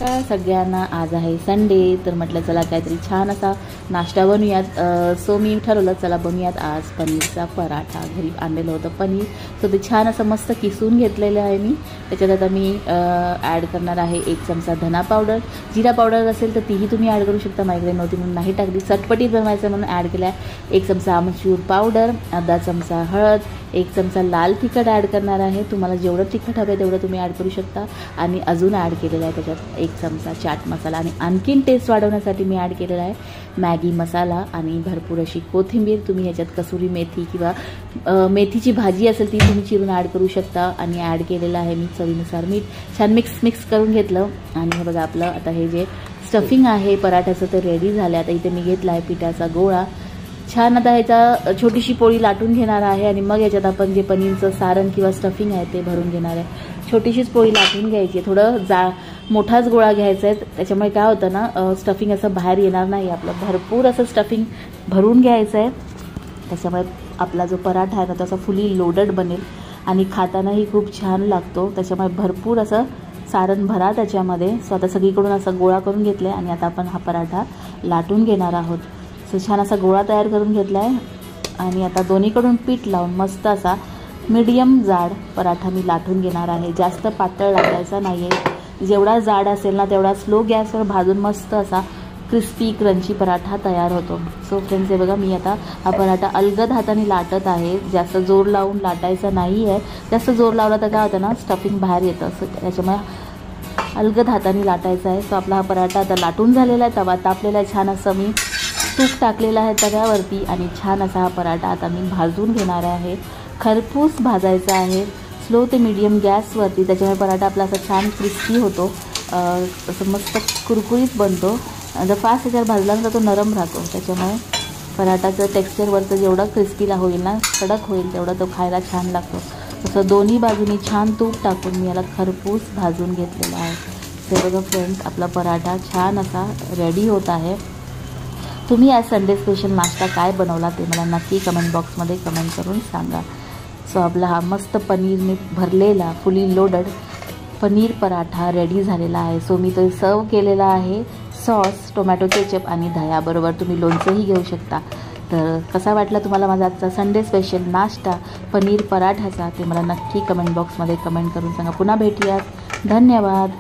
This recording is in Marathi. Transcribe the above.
सकाळ सगळ्यांना। आज आहे संडे, तर म्हटलं चला काहीतरी छान असा नाश्ता बनवूयात। सो मी ठरवलं चला बनवूयात आज पनीरचा पराठा। घरी आणलेलं होतं पनीर, सो ते छान असं मस्त किसून घेतलेलं आहे मी। त्याच्यात आता मी ॲड करणार आहे 1 चमचा धना पावडर। जिरा पावडर असेल तर तीही तुम्ही ॲड करू शकता, माझ्याकडे नव्हती म्हणून नाही टाकली। चटपटीत बनवायचं म्हणून ॲड केला आहे 1 चमचा आमचूर पावडर, अर्धा चमचा हळद, 1 चमचा लाल तिखट ॲड करणार आहे। तुम्हाला जेवढं तिखट हवं तेवढं तुम्ही ॲड करू शकता। आणि अजून ॲड केलेला आहे त्याच्यात 1 चमचा चाट मसाला, आणि आणखीन टेस्ट वाढवण्यासाठी मी ॲड केलेला आहे मॅगी मसाला आणि भरपूर अशी कोथिंबीर। तुम्ही ह्याच्यात कसुरी मेथी किंवा मेथीची भाजी असेल ती तुम्ही चिरून ॲड करू शकता। आणि ॲड केलेलं आहे मी चवीनुसार मीठ। छान मिक्स करून घेतलं। आणि हे बघा आपलं आता हे जे स्टफिंग आहे पराठ्याचं ते रेडी झालं। आता इथे मी घेतला आहे पिठाचा गोळा। छान आता ह्याचा छोटीशी पोळी लाटून घेणार आहे आणि मग याच्यात आपण जे पनीरचं सारण किंवा स्टफिंग आहे ते भरून घेणार आहे। छोटीशीच पोळी लाटून घ्यायची आहे, थोडं मोठाच गोळा घ्यायचा आहे, त्याच्यामुळे काय होतं ना स्टफिंग असं बाहेर येणार नाही। आपलं भरपूर असं स्टफिंग भरून घ्यायचं आहे, त्याच्यामुळे आपला जो पराठा आहे ना तसा फुली लोडेड बनेल आणि खातानाही खूप छान लागतो। त्याच्यामुळे भरपूर असं सारण भरा त्याच्यामध्ये। सो आता सगळीकडून असा गोळा करून घेतला आहे आणि आता आपण हा पराठा लाटून घेणार आहोत। सो छान असा गोळा तयार करून घेतला आहे आणि आता दोन्हीकडून पीठ लावून मस्त असा मीडियम जाड पराठा मी लाटून घेणार आहे। जास्त पातळ लाटायचा नाही आहे, जेवढा जाड असेल ना तेवढा स्लो गॅसवर भाजून मस्त असा क्रिस्पी क्रंची पराठा तयार होतो। सो फ्रेंड्स हे बघा मी आता हा पराठा अलगद हाताने लाटत आहे, जास्त जोर लावून लाटायचा नाही आहे। जास्त जोर लावला तर काय होतं ना स्टफिंग बाहेर येतं, सो त्याच्यामुळे अलगद हाताने लाटायचा आहे। सो आपला हा पराठा आता लाटून झालेला आहे, तवा तापलेला आहे, छान असं मी तूप टाकलेलं आहे तव्यावरती आणि छान असा हा पराठा आता मी भाजून घेणार आहे। खरपूस भाजायचा आहे स्लो ते मीडियम गॅसवरती, त्याच्यामुळे पराठा आपला असा छान क्रिस्पी होतो, असं मस्त कुरकुरीत बनतो। जर फास्ट ह्याच्यावर भाजला तर तो नरम राहतो, त्याच्यामुळे पराठाचं टेक्स्चरवरचं जेवढं क्रिस्पीला होईल ना कडक होईल तेवढं तो खायला छान लागतो। तसं दोन्ही बाजूनी छान तूप टाकून मी याला खरपूस भाजून घेतलेला आहे। ते बघा फ्रेंड्स आपला पराठा छान असा रेडी होत आहे। तुम्ही आज संडे स्पेशल नाश्ता काय बनवला ते मला नक्की कमेंट बॉक्समध्ये कमेंट करून सांगा। सो आपला हा मस्त पनीरने भरलेला फुली लोडेड पनीर पराठा रेडी झालेला आहे। सो मी तो सर्व केलेला आहे सॉस, टोमॅटो केचप आणि दह्याबरोबर। तुम्ही लोणचंही घेऊ शकता। तर कसा वाटला तुम्हाला माझा आजचा संडे स्पेशल नाश्ता पनीर पराठाचा ते मला नक्की कमेंट बॉक्समध्ये कमेंट करून सांगा। पुन्हा भेटूयात, धन्यवाद।